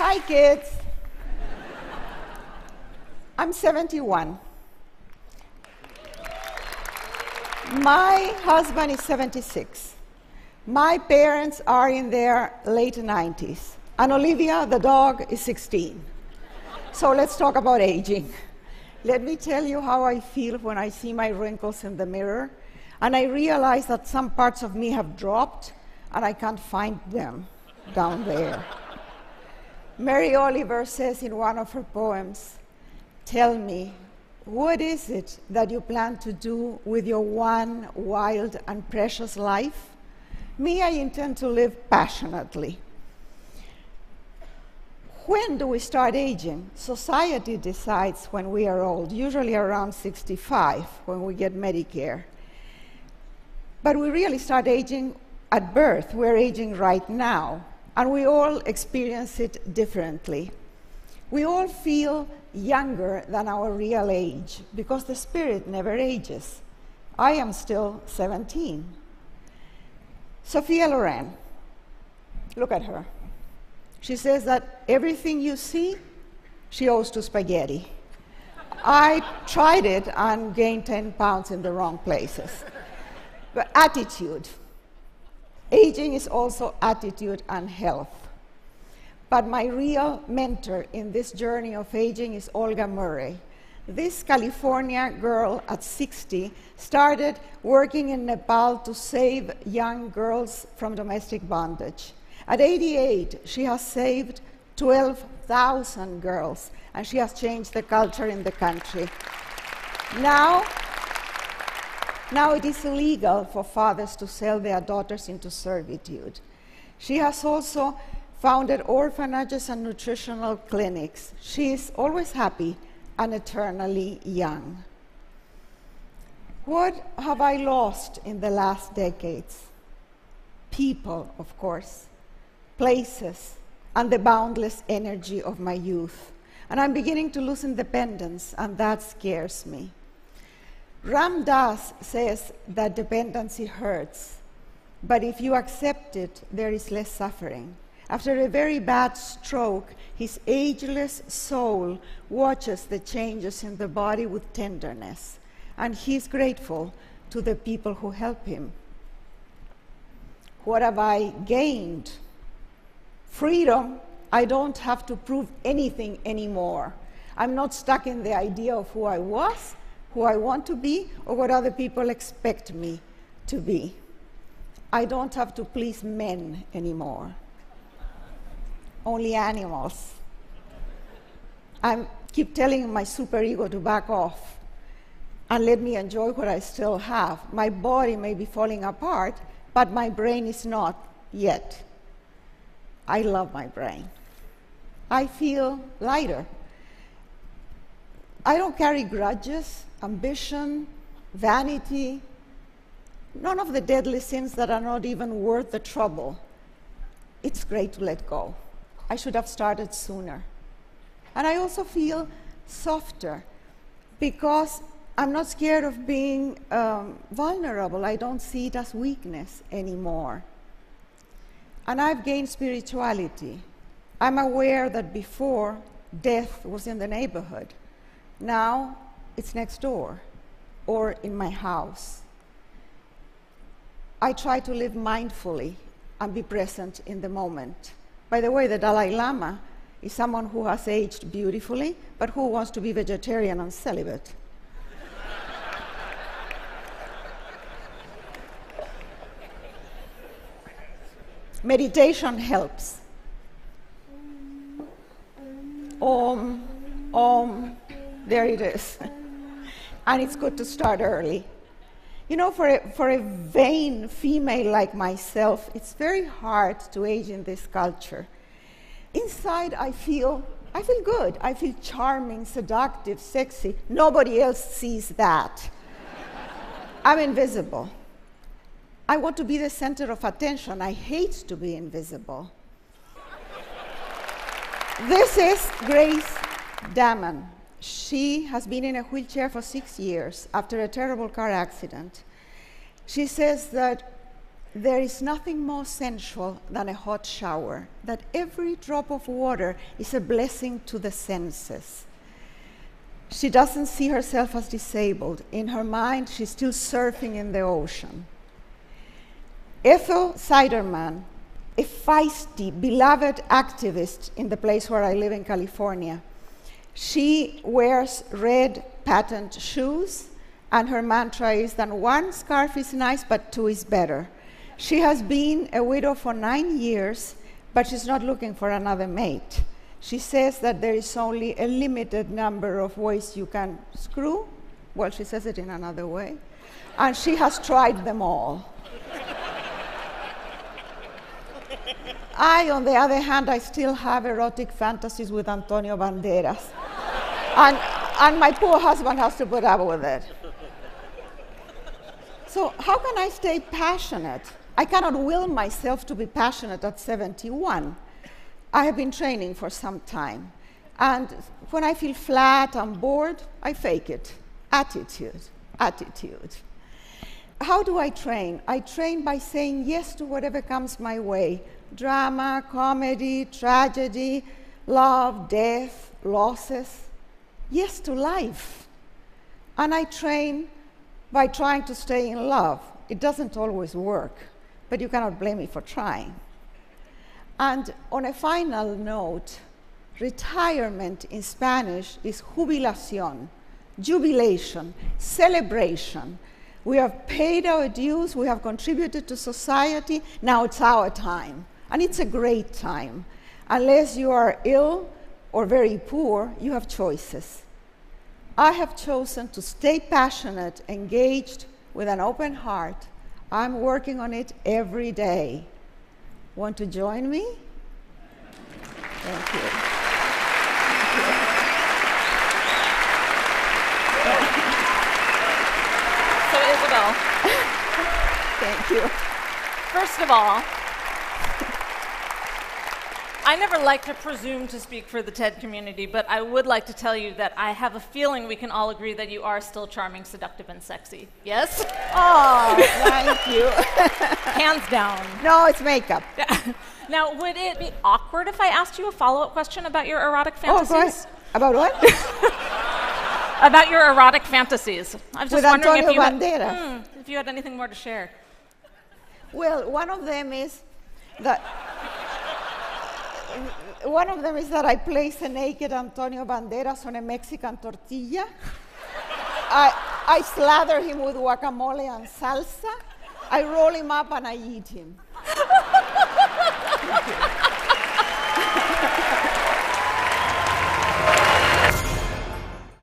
Hi, kids. I'm 71. My husband is 76. My parents are in their late 90s. And Olivia, the dog, is 16. So let's talk about aging. Let me tell you how I feel when I see my wrinkles in the mirror, and I realize that some parts of me have dropped, and I can't find them down there. Mary Oliver says in one of her poems, "Tell me, what is it that you plan to do with your one wild and precious life?" Me, I intend to live passionately. When do we start aging? Society decides when we are old, usually around 65, when we get Medicare. But we really start aging at birth. We're aging right now, and we all experience it differently. We all feel younger than our real age because the spirit never ages. I am still 17. Sophia Loren, look at her. She says that everything you see, she owes to spaghetti. I tried it and gained 10 pounds in the wrong places. But attitude. Aging is also attitude and health. But my real mentor in this journey of aging is Olga Murray. This California girl at 60 started working in Nepal to save young girls from domestic bondage. At 88, she has saved 12,000 girls, and she has changed the culture in the country. Now it is illegal for fathers to sell their daughters into servitude. She has also founded orphanages and nutritional clinics. She is always happy and eternally young. What have I lost in the last decades? People, of course, places, and the boundless energy of my youth. And I'm beginning to lose independence, and that scares me. Ram Dass says that dependency hurts, but if you accept it, there is less suffering. After a very bad stroke, his ageless soul watches the changes in the body with tenderness, and he's grateful to the people who help him. What have I gained? Freedom. I don't have to prove anything anymore. I'm not stuck in the idea of who I was, who I want to be, or what other people expect me to be. I don't have to please men anymore. Only animals. I keep telling my superego to back off and let me enjoy what I still have. My body may be falling apart, but my brain is not yet. I love my brain. I feel lighter. I don't carry grudges, ambition, vanity, none of the deadly sins that are not even worth the trouble. It's great to let go. I should have started sooner. And I also feel softer because I'm not scared of being vulnerable. I don't see it as weakness anymore. And I've gained spirituality. I'm aware that before, death was in the neighborhood. Now, it's next door or in my house. I try to live mindfully and be present in the moment. By the way, the Dalai Lama is someone who has aged beautifully, but who wants to be vegetarian and celibate. Meditation helps. Om, there it is. And it's good to start early. You know, for a vain female like myself, it's very hard to age in this culture. Inside, I feel good. I feel charming, seductive, sexy. Nobody else sees that. I'm invisible. I want to be the center of attention. I hate to be invisible. This is Grace Damon. She has been in a wheelchair for 6 years after a terrible car accident. She says that there is nothing more sensual than a hot shower, that every drop of water is a blessing to the senses. She doesn't see herself as disabled. In her mind, she's still surfing in the ocean. Ethel Siderman, a feisty, beloved activist in the place where I live in California, she wears red patent shoes, and her mantra is that one scarf is nice, but two is better. She has been a widow for 9 years, but she's not looking for another mate. She says that there is only a limited number of ways you can screw. Well, she says it in another way. And she has tried them all. I, on the other hand, I still have erotic fantasies with Antonio Banderas. And my poor husband has to put up with it. So how can I stay passionate? I cannot will myself to be passionate at 71. I have been training for some time. And when I feel flat and bored, I fake it. Attitude. How do I train? I train by saying yes to whatever comes my way. Drama, comedy, tragedy, love, death, losses. Yes to life. And I train by trying to stay in love. It doesn't always work, but you cannot blame me for trying. And on a final note, retirement in Spanish is jubilación, jubilation, celebration. We have paid our dues, we have contributed to society, now it's our time. And it's a great time. Unless you are ill or very poor, you have choices. I have chosen to stay passionate, engaged, with an open heart. I'm working on it every day. Want to join me? Thank you. So Isabel. Thank you. First of all, I never like to presume to speak for the TED community, but I would like to tell you that I have a feeling we can all agree that you are still charming, seductive, and sexy. Yes? Oh, thank you. Hands down. No, it's makeup. Now, would it be awkward if I asked you a follow-up question about your erotic fantasies? Oh, go ahead. About what? About your erotic fantasies. I was just With wondering Antonio Banderas. If you had anything more to share. Well, one of them is that I place a naked Antonio Banderas on a Mexican tortilla. I slather him with guacamole and salsa. I roll him up and I eat him.